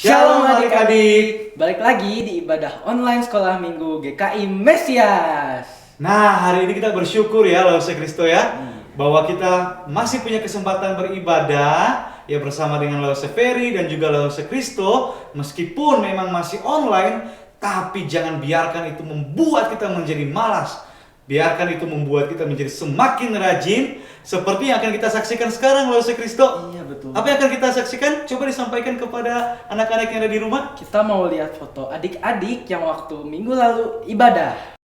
Shalom adik-adik. Balik lagi di ibadah online sekolah minggu GKI Mesias. Nah, hari ini kita bersyukur ya Lause Kristo ya, bahwa kita masih punya kesempatan beribadah ya bersama dengan Lause Ferry dan juga Lause Kristo. Meskipun memang masih online, tapi jangan biarkan itu membuat kita menjadi malas. Biarkan itu membuat kita menjadi semakin rajin, seperti yang akan kita saksikan sekarang Lause Kristo. Iya betul. Apa yang akan kita saksikan? Coba disampaikan kepada anak-anak yang ada di rumah. Kita mau lihat foto adik-adik yang waktu minggu lalu ibadah.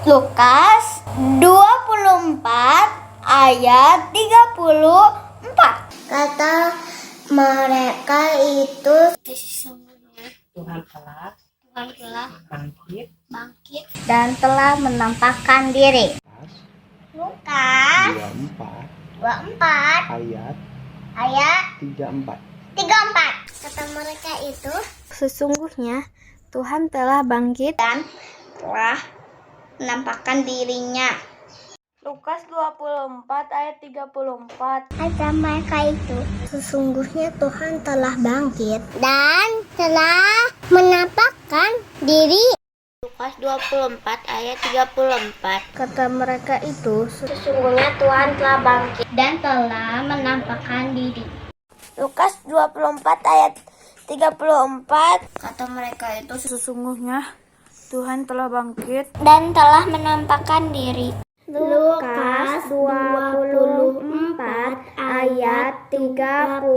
Lukas 24 ayat 34. Kata mereka itu sesungguhnya Tuhan telah bangkit dan telah menampakkan diri. Lukas 24 ayat 34. Kata mereka itu sesungguhnya Tuhan telah bangkit dan telah menampakkan dirinya. Lukas 24 ayat 34. Kata mereka itu sesungguhnya Tuhan telah bangkit dan telah menampakkan diri. Lukas 24 ayat 34. Kata mereka itu sesungguhnya Tuhan telah bangkit dan telah menampakkan diri. Lukas 24 ayat 34. Kata mereka itu Sesungguhnya Tuhan telah bangkit dan telah menampakkan diri. Lukas 24 ayat 34.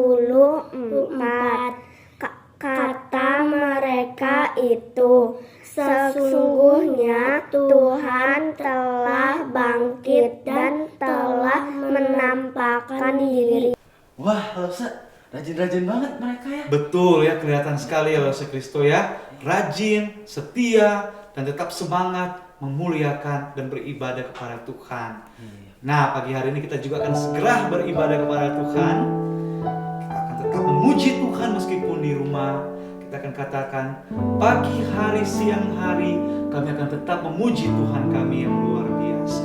Kata mereka itu sesungguhnya Tuhan telah bangkit dan telah menampakkan diri. Wah, Lause, rajin-rajin banget mereka ya. Betul ya, kelihatan sekali ya Lause Kristo ya. Rajin, setia, dan tetap semangat memuliakan dan beribadah kepada Tuhan. Nah, pagi hari ini kita juga akan segera beribadah kepada Tuhan. Kita akan tetap memuji Tuhan meskipun di rumah. Kita akan katakan pagi hari, siang hari, kami akan tetap memuji Tuhan kami yang luar biasa.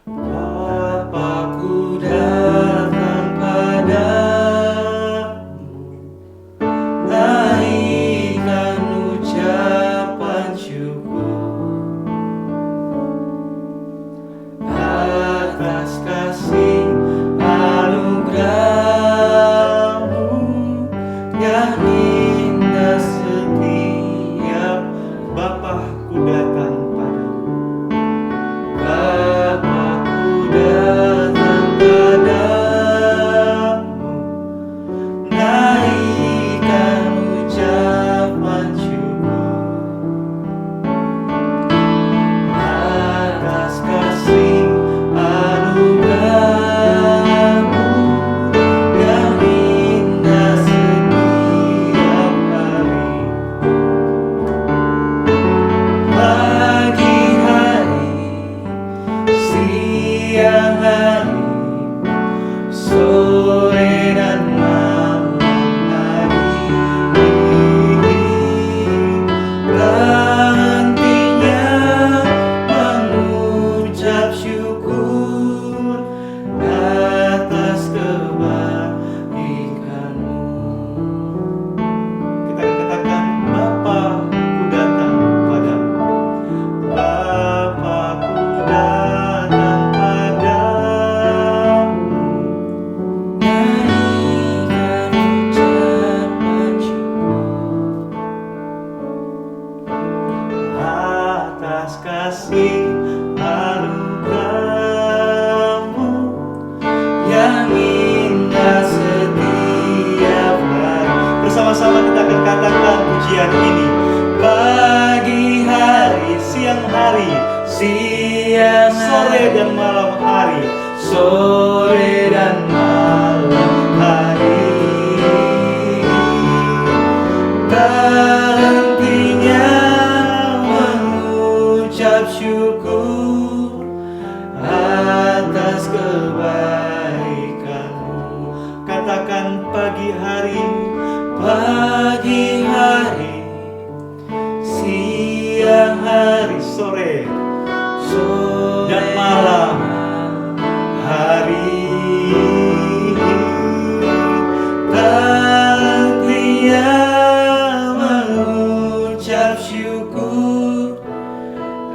Bapakku datang padamu, naikkan ucapan syukur atas kasih anugerah-Mu yang indah setiap. Bapakku datang padamu, Bapakku datang padamu, naikkan ucapan syukur atas kasih anugerah-Mu yang indah setiap hari. Pagi hari, siang hari, sore dan malam hari, hentinya mengucap syukur atas kebaikan-Mu. Kita akan katakan, Bapakku datang padamu, Bapakku datang padamu, naikkan ucapan syukur atas kasih anugerah-Mu yang indah setiap hari. Bersama-sama kita akan katakan pujian ini. Pagi hari, siang hari, siang, sore dan malam hari, sore dan malam hari. Tak hentinya mengucap syukur atas kebaikanmu. Katakan pagi hari, siang hari, sore dan malam hari. Hatinya mengucap syukur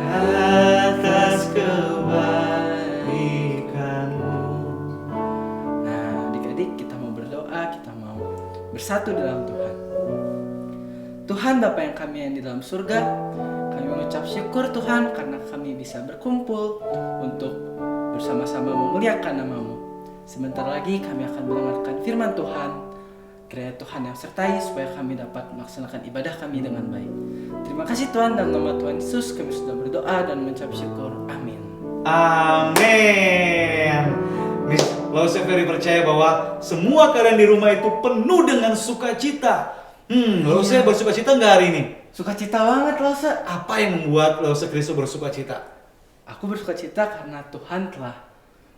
atas kebaikanmu. Nah, adik-adik, kita mau berdoa, kita mau bersatu dalam Tuhan. Tuhan Bapa yang kami yang di dalam surga, kami mengucap syukur Tuhan karena kami bisa berkumpul untuk bersama-sama memuliakan nama-Mu. Sebentar lagi kami akan mendengarkan firman Tuhan. Kiranya Tuhan yang sertai supaya kami dapat melaksanakan ibadah kami dengan baik. Terima kasih Tuhan, dalam nama Tuhan Yesus kami sudah berdoa dan mengucap syukur. Amin. Amin. Miss Lause Ferry percaya bahwa semua kalian di rumah itu penuh dengan sukacita. Lause bersukacita nggak hari ini? Sukacita banget Lause. Apa yang membuat Lause Kristo bersukacita? Aku bersukacita karena Tuhan telah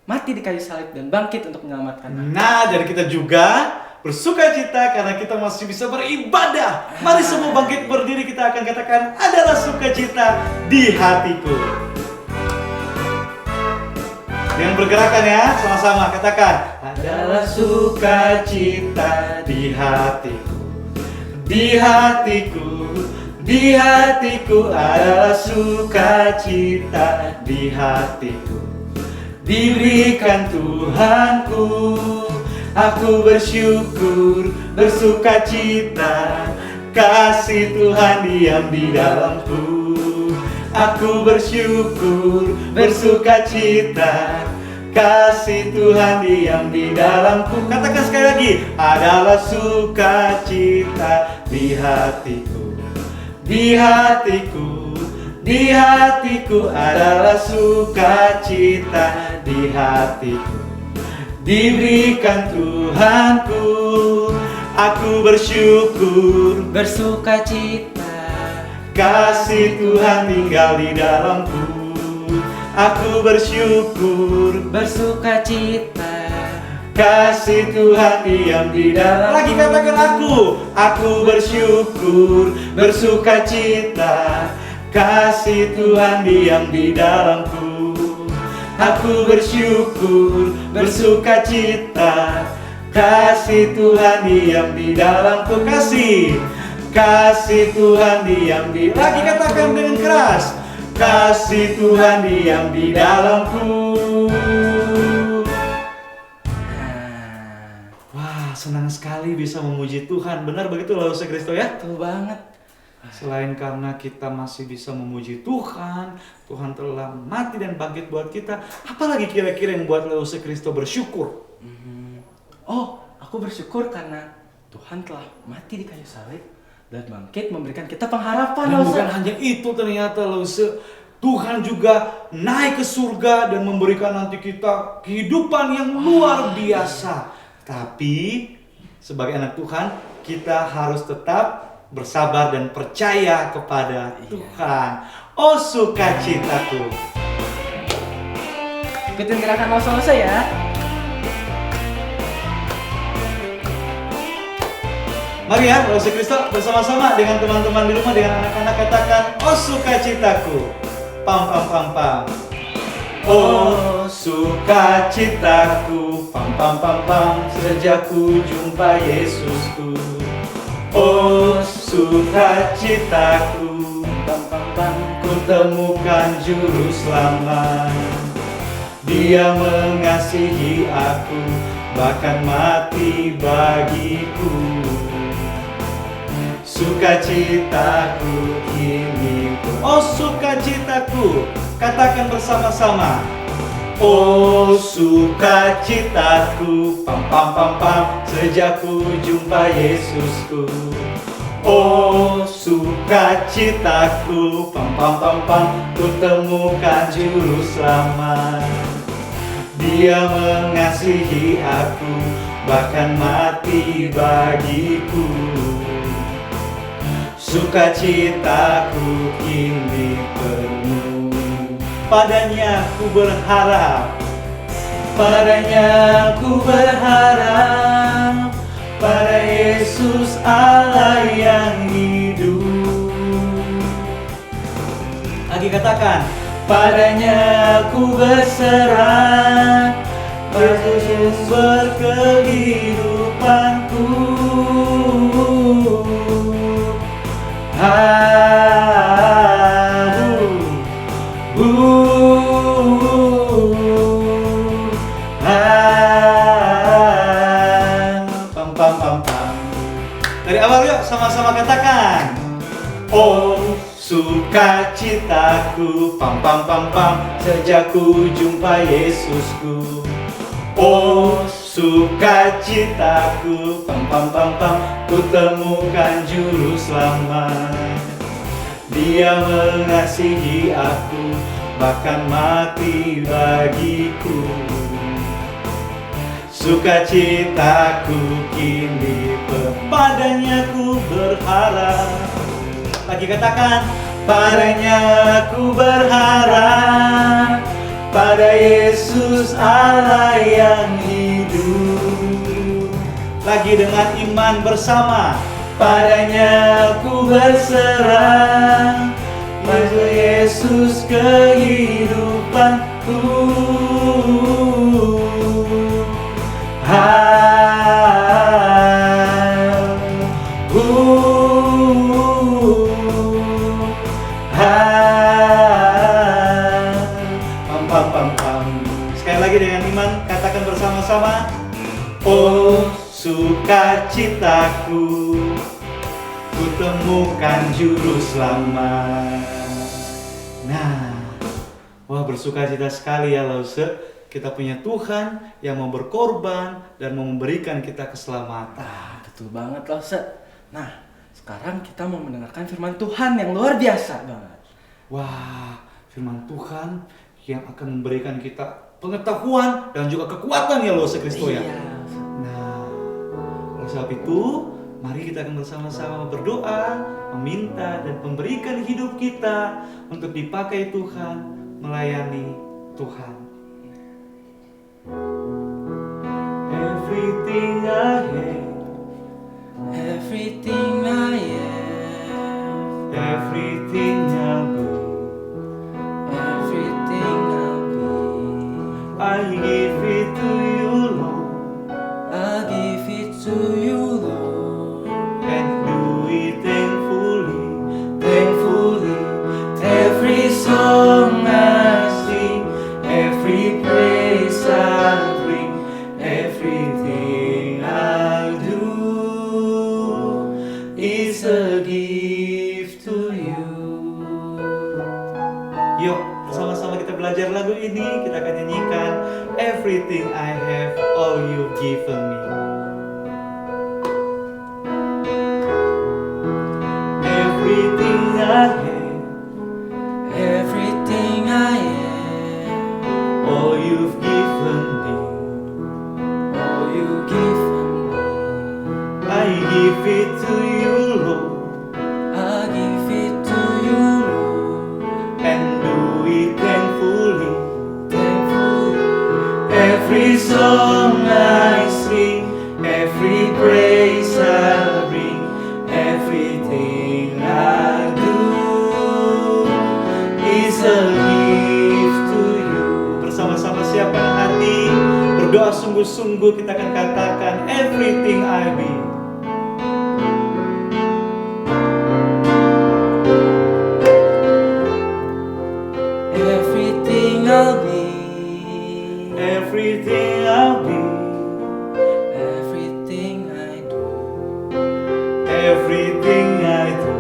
mati di kayu salib dan bangkit untuk menyelamatkan aku. Nah, dan kita juga bersukacita karena kita masih bisa beribadah. Mari semua bangkit berdiri, kita akan katakan adalah sukacita di hatiku. Dengan bergerakan ya, sama-sama katakan adalah sukacita di hatiku. Di hatiku, di hatiku adalah sukacita di hatiku. Diberikan Tuhanku, aku bersyukur, bersukacita, kasih Tuhan diam di dalamku. Aku bersyukur, bersukacita, kasih Tuhan diam di dalamku. Katakan sekali lagi, adalah sukacita di hatiku. Di hatiku, di hatiku adalah sukacita di hatiku. Diberikan Tuhanku, aku bersyukur, Bersukacita, kasih Tuhan tinggal di dalamku. Aku bersyukur, bersukacita, kasih Tuhan diam di dalam. Lagi katakan aku bersyukur, bersukacita, kasih Tuhan diam di dalamku. Aku bersyukur, bersukacita, kasih Tuhan diam di dalamku. Kasih Tuhan diam di. Lagi katakan dengan keras, kasih Tuhan diam di dalamku. Wah, senang sekali bisa memuji Tuhan. Benar begitu Lause Kristo ya? betul banget. Selain karena kita masih bisa memuji Tuhan, Tuhan telah mati dan bangkit buat kita. Apalagi kira-kira yang buat Lause Kristo bersyukur? Oh, aku bersyukur karena Tuhan telah mati di kayu salib dan bangkit memberikan kita pengharapan. Dan Lause. bukan hanya itu ternyata Lause, Tuhan juga naik ke surga dan memberikan nanti kita kehidupan yang luar biasa. Tapi sebagai anak Tuhan, kita harus tetap bersabar dan percaya kepada Tuhan. Oh sukacitaku. Ikutin gerakan Lause ya. Mari ya, Lause Kristo bersama-sama dengan teman-teman di rumah, dengan anak-anak katakan, oh sukacitaku. Pam pam pam pam. Oh sukacitaku, pam pam pam pam, sejak ku jumpa Yesusku. Oh sukacitaku, pam pam pam, ku temukan juru selamat. Dia mengasihi aku, bahkan mati bagiku. Sukacitaku kini pun. Oh sukacitaku, katakan bersama-sama. Oh sukacitaku, pam pam pam pam, sejak ku jumpa Yesusku. Oh sukacitaku, pam pam pam pam, ku temukan juru selamat. Dia mengasihi aku, bahkan mati bagiku. Sukacitaku kini penuh. Padanya ku berharap, padanya ku berharap, pada Yesus Allah yang hidup. Lagi katakan, padanya ku berserah, Yesus berkehidupanku. Pam pam pam pam. Dari awal yuk sama-sama katakan. Oh sukacitaku, pam pam pam pam, sejak ku jumpa Yesusku. Oh sukacitaku, pam pam pam pam, ku temukan juru selamat. Dia mengasihi aku, bahkan mati bagiku. Sukacitaku kini padanya ku berharap. Lagi katakan, padanya ku berharap, pada Yesus Allah yang hidup. Lagi dengan iman bersama, padanya ku berserah, pada Yesus kehidupanku. Pam pam pam. Sekali lagi dengan iman katakan bersama-sama. Oh sukacitaku, ku temukan juru selamat. Nah, wah bersukacita sekali ya Lause. Kita punya Tuhan yang mau berkorban dan mau memberikan kita keselamatan. Betul banget loh, Nah, sekarang kita mau mendengarkan firman Tuhan yang luar biasa banget. Wah, firman Tuhan yang akan memberikan kita pengetahuan dan juga kekuatan ya Lose Kristo ya. Iya. Nah, oleh sebab itu, mari kita akan bersama-sama berdoa, meminta dan memberikan hidup kita untuk dipakai Tuhan, melayani Tuhan. Everything I have, Everything I am, everything I'll be, everything I'll be, I give it to you, Lord, I give it to you, Lord, and do it thankfully, thankfully. Every song I sing, every praise I bring, everything I do is a gift to you. Yuk, bersama-sama kita belajar lagu ini. Kita akan nyanyikan Everything I Have, All You've Given Me. Everything I have, Everything I am, all you've given me, all you given me, I give it to you, Lord, I give it to you, Lord, and do it thankfully. thankfully. Every song I sing, every praise I bring, everything I do is a gift to you. Bersama-sama siapkan hati, berdoa sungguh-sungguh, kita akan katakan everything I be. Everything I'll be, Everything I'll be, everything I do, everything I do,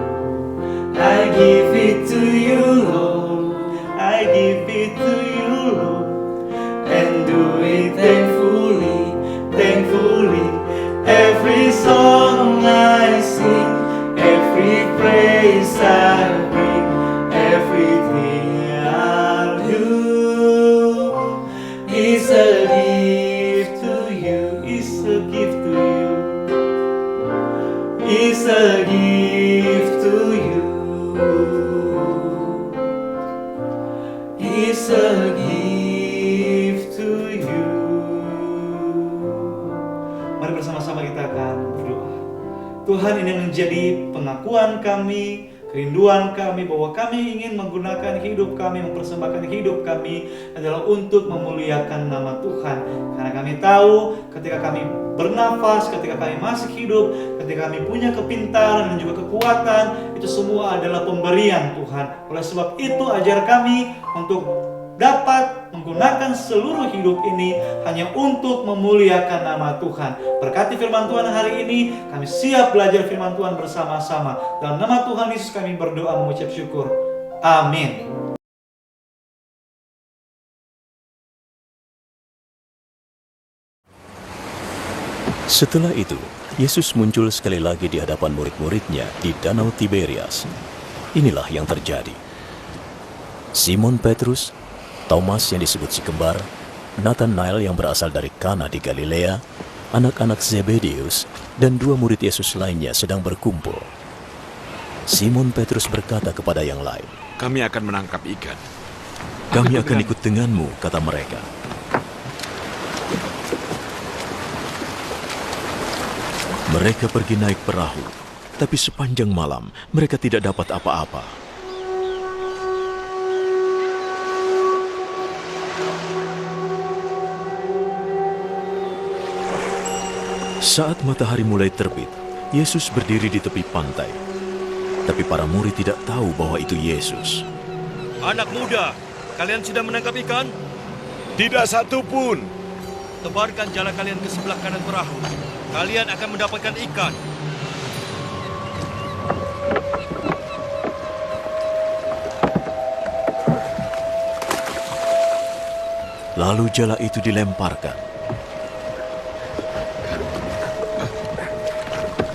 I give it to you, Lord, I give it to you, Lord, and do it thankfully, thankfully. Every song I sing, menjadi pengakuan kami, kerinduan kami bahwa kami ingin menggunakan hidup kami, mempersembahkan hidup kami adalah untuk memuliakan nama Tuhan. Karena kami tahu ketika kami bernafas, ketika kami masih hidup, ketika kami punya kepintaran dan juga kekuatan, itu semua adalah pemberian Tuhan. Oleh sebab itu ajar kami untuk dapat menggunakan seluruh hidup ini hanya untuk memuliakan nama Tuhan. Berkati firman Tuhan hari ini, kami siap belajar firman Tuhan bersama-sama. Dalam nama Tuhan Yesus kami berdoa mengucap syukur. Amin. Setelah itu, Yesus muncul sekali lagi di hadapan murid-muridnya di Danau Tiberias. Inilah yang terjadi. Simon Petrus, Thomas yang disebut si kembar, Nathanael yang berasal dari Kana di Galilea, anak-anak Zebedeus, dan 2 murid Yesus lainnya sedang berkumpul. Simon Petrus berkata kepada yang lain, "Kami akan menangkap ikan." "Kami akan ikut denganmu," kata mereka. Mereka pergi naik perahu, tapi sepanjang malam mereka tidak dapat apa-apa. Saat matahari mulai terbit, Yesus berdiri di tepi pantai. Tapi para murid tidak tahu bahwa itu Yesus. Anak muda, kalian sudah menangkap ikan? Tidak satu pun. Tebarkan jala kalian ke sebelah kanan perahu. Kalian akan mendapatkan ikan. Lalu jala itu dilemparkan.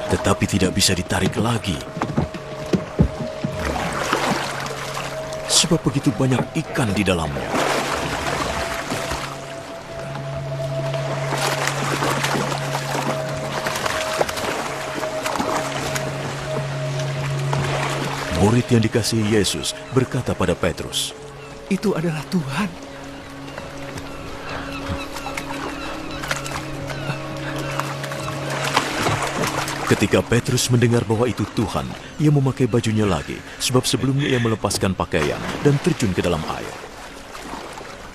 Tetapi tidak bisa ditarik lagi. Sebab begitu banyak ikan di dalamnya. Murid yang dikasihi Yesus berkata pada Petrus, Itu adalah Tuhan. Ketika Petrus mendengar bahwa itu Tuhan, ia memakai bajunya lagi, sebab sebelumnya ia melepaskan pakaian dan terjun ke dalam air.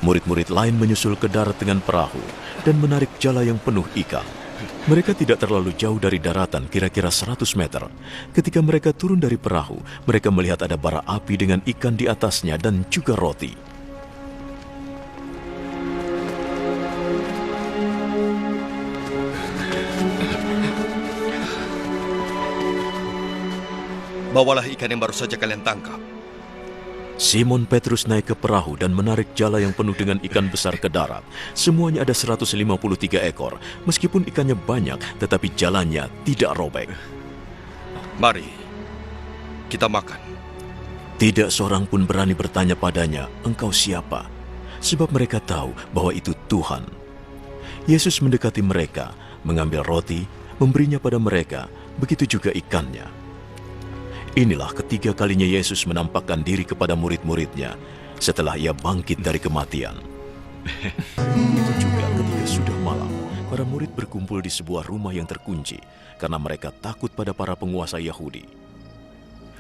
Murid-murid lain menyusul ke darat dengan perahu dan menarik jala yang penuh ikan. Mereka tidak terlalu jauh dari daratan, kira-kira 100 meter. Ketika mereka turun dari perahu, mereka melihat ada bara api dengan ikan di atasnya dan juga roti. Bawalah ikan yang baru saja kalian tangkap. Simon Petrus naik ke perahu dan menarik jala yang penuh dengan ikan besar ke darat. Semuanya ada 153 ekor. Meskipun ikannya banyak, tetapi jalannya tidak robek. Mari, kita makan. Tidak seorang pun berani bertanya padanya, "Engkau siapa?" Sebab mereka tahu bahwa itu Tuhan. Yesus mendekati mereka, mengambil roti, memberinya pada mereka, begitu juga ikannya. Inilah ketiga kalinya Yesus menampakkan diri kepada murid-muridnya setelah ia bangkit dari kematian. Itu juga ketika sudah malam, para murid berkumpul di sebuah rumah yang terkunci karena mereka takut pada para penguasa Yahudi.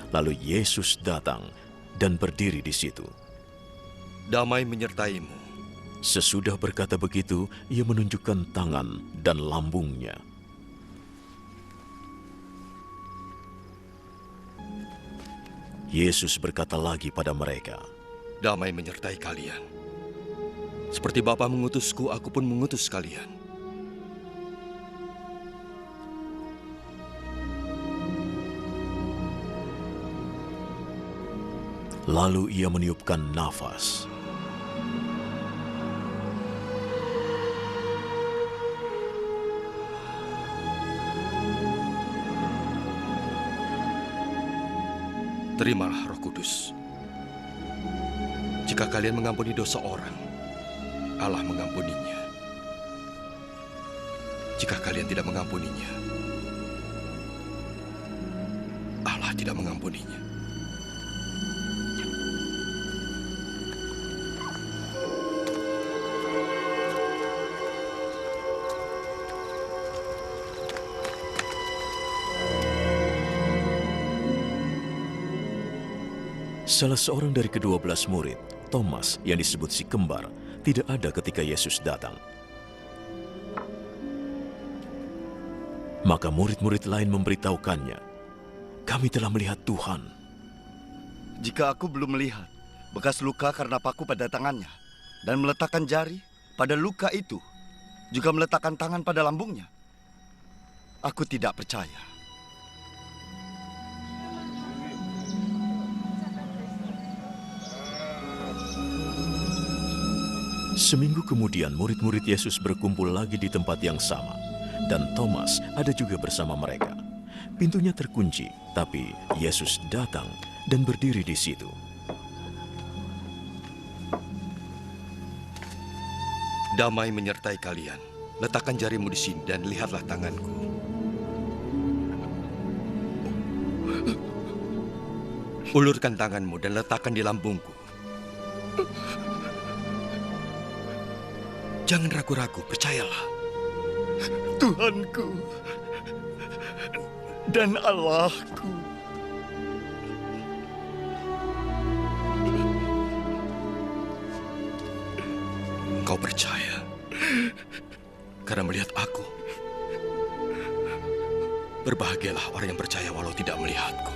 Lalu Yesus datang dan berdiri di situ. Damai menyertaimu. Sesudah berkata begitu, ia menunjukkan tangan dan lambungnya. Yesus berkata lagi pada mereka, Damai menyertai kalian. Seperti Bapa mengutusku, aku pun mengutus kalian. Lalu ia meniupkan nafas. Terimalah Roh Kudus. Jika kalian mengampuni dosa orang, Allah mengampuninya. Jika kalian tidak mengampuninya, Allah tidak mengampuninya. Salah seorang dari ke-12 murid, Thomas yang disebut si kembar, tidak ada ketika Yesus datang. Maka murid-murid lain memberitahukannya, "Kami telah melihat Tuhan." Jika aku belum melihat bekas luka karena paku pada tangannya, dan meletakkan jari pada luka itu, juga meletakkan tangan pada lambungnya, aku tidak percaya. Seminggu kemudian murid-murid Yesus berkumpul lagi di tempat yang sama, dan Thomas ada juga bersama mereka. Pintunya terkunci, tapi Yesus datang dan berdiri di situ. Damai menyertai kalian. Letakkan jarimu di sini dan lihatlah tanganku. Ulurkan tanganmu dan letakkan di lambungku. Jangan ragu-ragu, percayalah. Tuhanku dan Allahku. Engkau percaya karena melihat aku. Berbahagialah orang yang percaya walau tidak melihatku.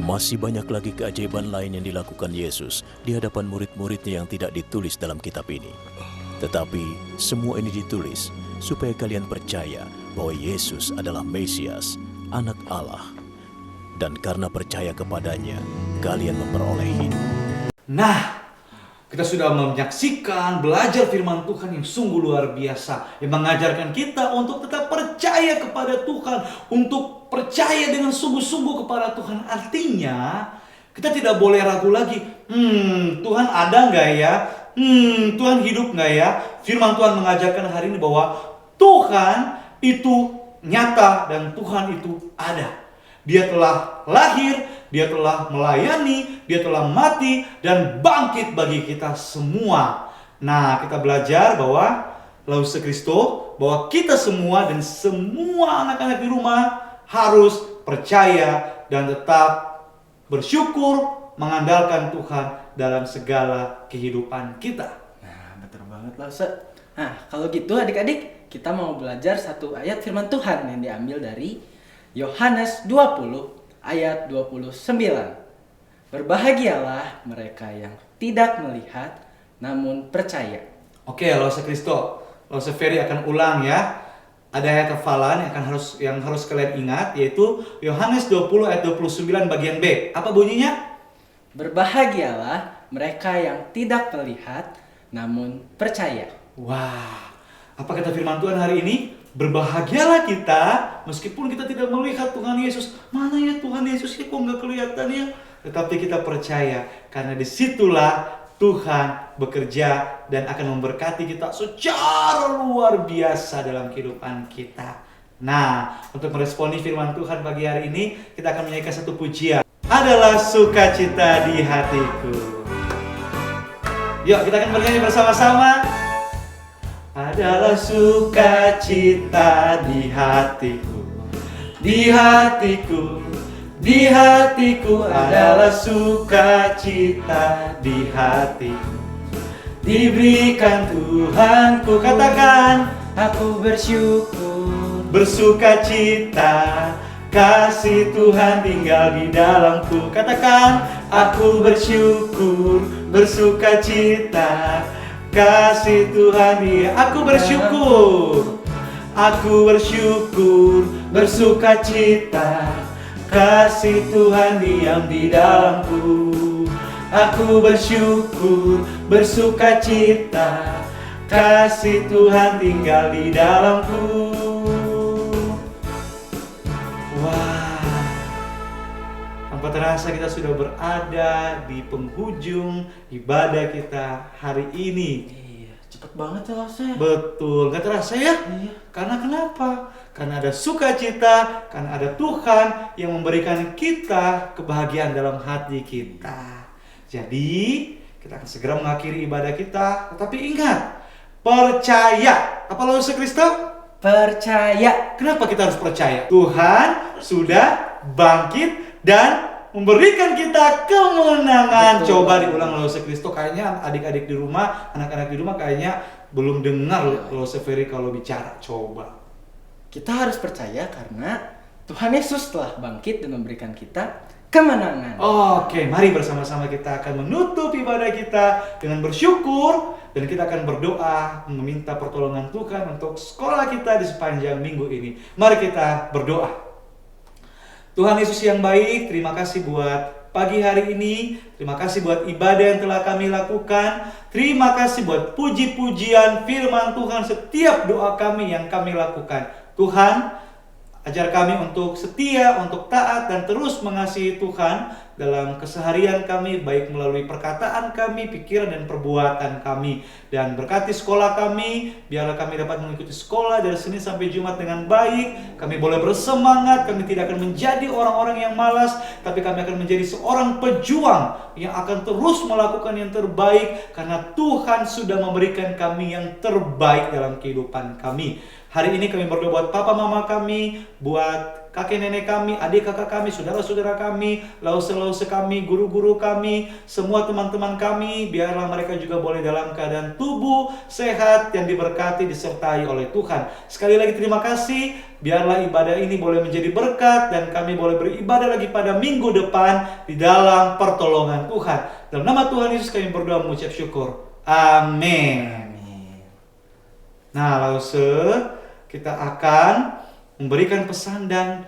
Masih banyak lagi keajaiban lain yang dilakukan Yesus di hadapan murid-muridnya yang tidak ditulis dalam kitab ini. Tetapi semua ini ditulis supaya kalian percaya bahwa Yesus adalah Mesias, Anak Allah. Dan karena percaya kepadanya, kalian memperoleh hidup. Nah, kita sudah menyaksikan belajar firman Tuhan yang sungguh luar biasa, yang mengajarkan kita untuk tetap percaya kepada Tuhan, untuk percaya dengan sungguh-sungguh kepada Tuhan. Artinya, kita tidak boleh ragu lagi. Tuhan ada nggak ya? Tuhan hidup nggak ya? Firman Tuhan mengajarkan hari ini bahwa Tuhan itu nyata dan Tuhan itu ada. Dia telah lahir, dia telah melayani, dia telah mati dan bangkit bagi kita semua. Nah, kita belajar bahwa Lause Kristo, bahwa kita semua dan semua anak-anak di rumah harus percaya dan tetap bersyukur, mengandalkan Tuhan dalam segala kehidupan kita. Nah, betul banget Lause. Nah, kalau gitu adik-adik, kita mau belajar satu ayat firman Tuhan yang diambil dari Yohanes 20 ayat 29. Berbahagialah mereka yang tidak melihat namun percaya. Oke, Lause Kristo, Lause Ferry akan ulang ya. Ada ayat hafalan yang harus kalian ingat, yaitu Yohanes 20 ayat 29 bagian B. Apa bunyinya? Berbahagialah mereka yang tidak melihat namun percaya. Wah, apa kata firman Tuhan hari ini? Berbahagialah kita meskipun kita tidak melihat Tuhan Yesus. Mana ya Tuhan Yesus ya, kok nggak kelihatan ya? Tetapi kita percaya karena disitulah Tuhan bekerja dan akan memberkati kita secara luar biasa dalam kehidupan kita. Nah, untuk meresponi firman Tuhan pagi hari ini, kita akan menyanyikan satu pujian. Adalah sukacita di hatiku. Yuk, kita akan bernyanyi bersama-sama. Adalah sukacita di hatiku, di hatiku, di hatiku adalah sukacita di hatiku. Diberikan Tuhanku, katakan, Aku bersyukur, bersukacita, kasih Tuhan tinggal di dalamku. Katakan, aku bersyukur, bersukacita, kasih Tuhan dia. Aku bersyukur, bersukacita, kasih Tuhan diam di dalamku. Aku bersyukur, bersukacita, kasih Tuhan tinggal di dalamku. Wah, tanpa terasa kita sudah berada di penghujung ibadah kita hari ini. Iya, cepet banget ya Lause. Betul, gak terasa ya? Iya. Karena kenapa? Karena ada sukacita, karena ada Tuhan yang memberikan kita kebahagiaan dalam hati kita. Jadi, kita akan segera mengakhiri ibadah kita. Tetapi ingat, percaya. Apa Lause Kristo? Percaya. Kenapa kita harus percaya? Tuhan sudah bangkit dan memberikan kita kemenangan. Betul. Coba diulang Lause Kristo. Kayaknya adik-adik di rumah, anak-anak di rumah kayaknya belum dengar Lause Ferry kalau bicara. Coba. Kita harus percaya karena Tuhan Yesus telah bangkit dan memberikan kita kemenangan. Oke, mari bersama-sama kita akan menutup ibadah kita dengan bersyukur dan kita akan berdoa meminta pertolongan Tuhan untuk sekolah kita di sepanjang minggu ini. Mari kita berdoa. Tuhan Yesus yang baik, terima kasih buat pagi hari ini. Terima kasih buat ibadah yang telah kami lakukan. Terima kasih buat puji-pujian firman Tuhan setiap doa kami yang kami lakukan. Tuhan, ajar kami untuk setia, untuk taat, dan terus mengasihi Tuhan dalam keseharian kami, baik melalui perkataan kami, pikiran, dan perbuatan kami. Dan berkati sekolah kami, biarlah kami dapat mengikuti sekolah dari Senin sampai Jumat dengan baik. Kami boleh bersemangat, kami tidak akan menjadi orang-orang yang malas, tapi kami akan menjadi seorang pejuang yang akan terus melakukan yang terbaik, karena Tuhan sudah memberikan kami yang terbaik dalam kehidupan kami. Hari ini kami berdoa buat papa mama kami, buat kakek nenek kami, adik kakak kami, saudara-saudara kami, lause-lause kami, guru-guru kami, semua teman-teman kami, biarlah mereka juga boleh dalam keadaan tubuh sehat yang diberkati, disertai oleh Tuhan. Sekali lagi terima kasih, biarlah ibadah ini boleh menjadi berkat dan kami boleh beribadah lagi pada minggu depan di dalam pertolongan Tuhan. Dalam nama Tuhan Yesus kami berdoa mengucap syukur. Amin. Nah, lause, kita akan memberikan pesan dan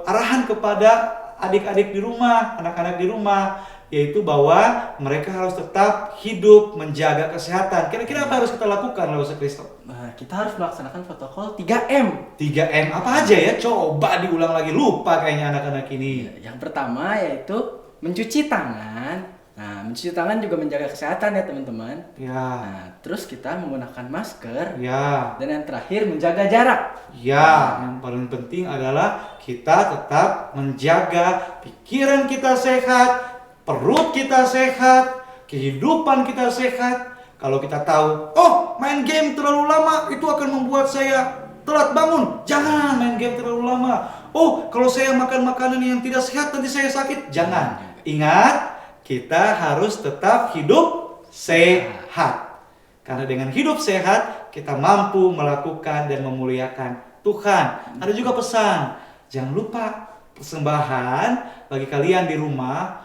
arahan kepada adik-adik di rumah, anak-anak di rumah, yaitu bahwa mereka harus tetap hidup menjaga kesehatan. Kira-kira apa harus kita lakukan, Lause Kristo? Nah, kita harus melaksanakan protokol 3M. 3M apa aja ya? Coba diulang lagi, lupa kayaknya anak-anak ini. Yang pertama yaitu mencuci tangan. Nah, mencuci tangan juga menjaga kesehatan ya teman-teman. Ya. Nah, terus kita menggunakan masker. Ya. Dan yang terakhir menjaga jarak. Ya, yang paling penting adalah kita tetap menjaga pikiran kita sehat, perut kita sehat, kehidupan kita sehat. Kalau kita tahu, oh main game terlalu lama itu akan membuat saya telat bangun. Jangan main game terlalu lama. Oh, kalau saya makan makanan yang tidak sehat nanti saya sakit. Jangan. Ingat, kita harus tetap hidup sehat. Karena dengan hidup sehat, kita mampu melakukan dan memuliakan Tuhan. Ada juga pesan, jangan lupa persembahan bagi kalian di rumah.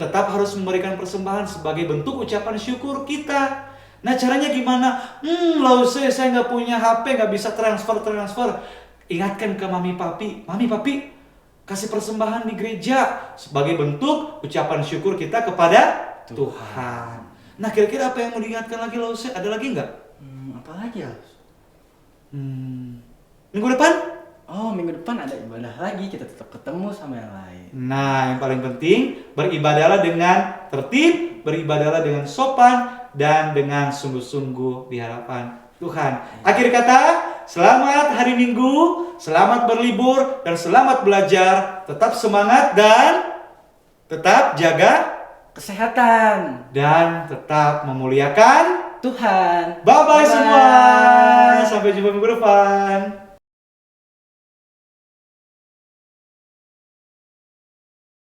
Tetap harus memberikan persembahan sebagai bentuk ucapan syukur kita. Nah, caranya gimana? Lause, saya nggak punya HP, nggak bisa transfer. Ingatkan ke mami papi, kasih persembahan di gereja sebagai bentuk ucapan syukur kita kepada Tuhan. Nah, kira-kira apa yang mau diingatkan lagi, Lause? Ada lagi nggak? Apa lagi ya? Minggu depan? Oh, minggu depan ada ibadah lagi, kita tetap ketemu sama yang lain. Nah, yang paling penting, beribadahlah dengan tertib, beribadahlah dengan sopan, dan dengan sungguh-sungguh di hadapan Tuhan. Akhir kata, selamat hari Minggu, selamat berlibur, dan selamat belajar. Tetap semangat dan tetap jaga Kesehatan. dan tetap memuliakan Tuhan. Bye-bye semua. Sampai jumpa minggu depan.